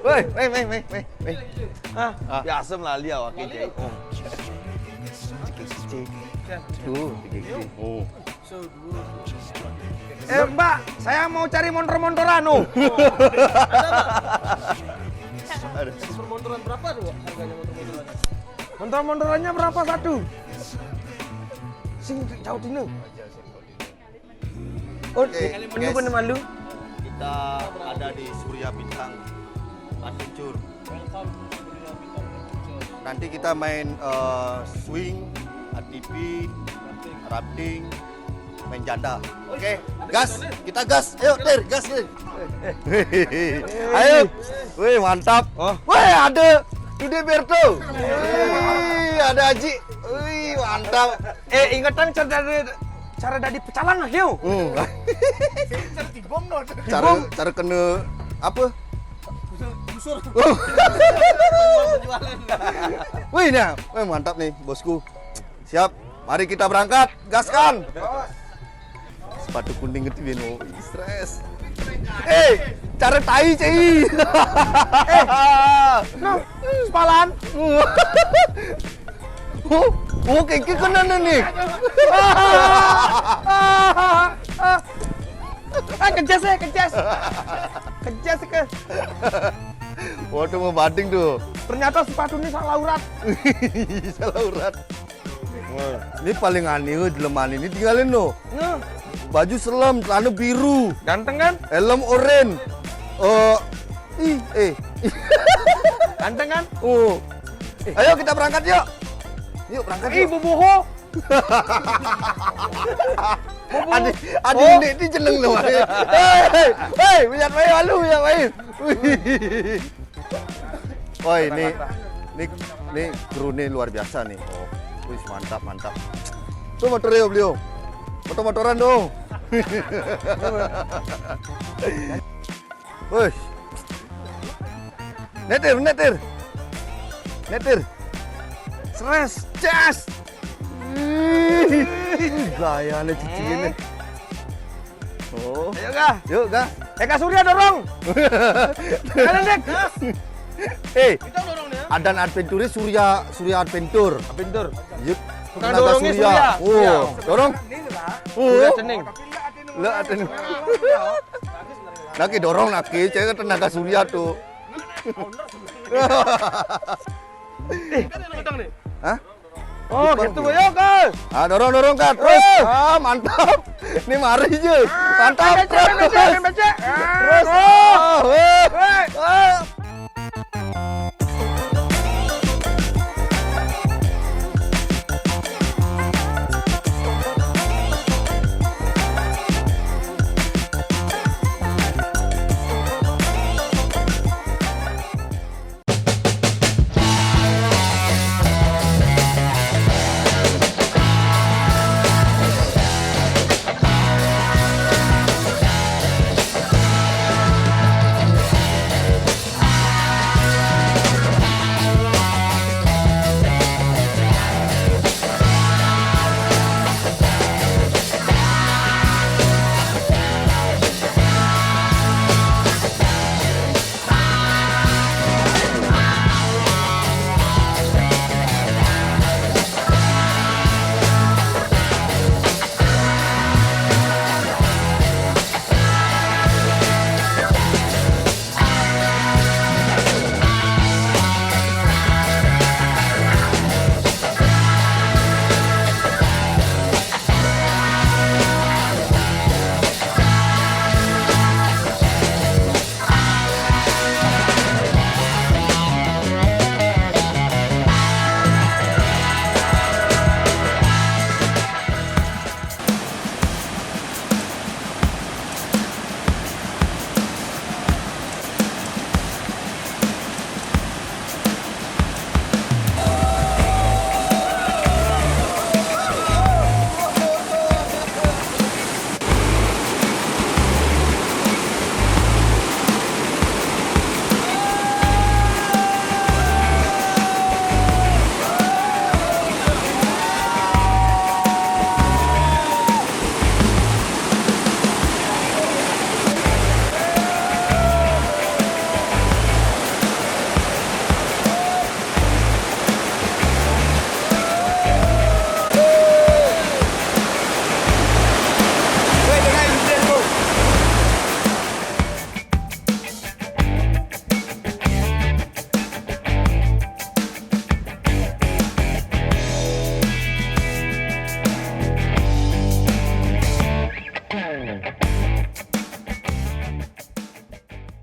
Woi, Hah? biasa melalui awak ini. Tuh, oh. Mbak, saya mau cari motor-motoran. Motor-motoran berapa tuh harganya motor-motorannya? Motor-motorannya berapa satu? Sing jauh dino. Oh, Oke, malu malu. Kita ada di Surya Bintang Adventure. Nanti kita main swing, ATV, rafting, main janda. Oke, gas, kita gas. Ayo, Tir, gas nih. Ayo, wih mantap. Oh. Wih ada Ide Berto. Wih ada Haji. Wih mantap. Ingatan cara dari pecalang lah, yo. Cara dibom dong. Cara kena apa? Busur. Wih nah, mantap nih bosku. Siap, mari kita berangkat, gaskan. Sepatu kuning itu beno, stres. Cara tai cai. No, sepalan. Oh, kengki kena nih. Kejas. Kejas ke. Waduh mau banding tuh. Ternyata sepatu ini salah urat. Salah urat. Ini paling aneh di lemah ini tinggalin lo. Nah, Baju selam, celana biru, ganteng kan? helm oranye. Ganteng kan? Ayo kita berangkat yuk. Yuk berangkat yuk. Boboho. Adi ini jeneng lo. Hei, biar main malu, biar main. Oh ini kru nih luar biasa nih. Oh, wih mantap. Tuh motornya beliau. Motor-motoran dong. Wih. Netir. Stres, cas. Gaya nih cicinya. Oh. Ayo kah? Yuk, Kak. Eka Surya dorong. Kalian dek. Kita dorong nih ya. Adan Adventure Surya Adventure. Pintur. Yuk. Tukang Tenaga dorongnya Surya. Oh, dorong. Surya cening. Lah aten. Naki dorong naki, cewek tenaga Surya tuh. Kan yang ngedang nih. Hah? Oh, gitu yuk guys. Dorong Kak. Terus. Mantap. Ini mari je. Mantap. Becek.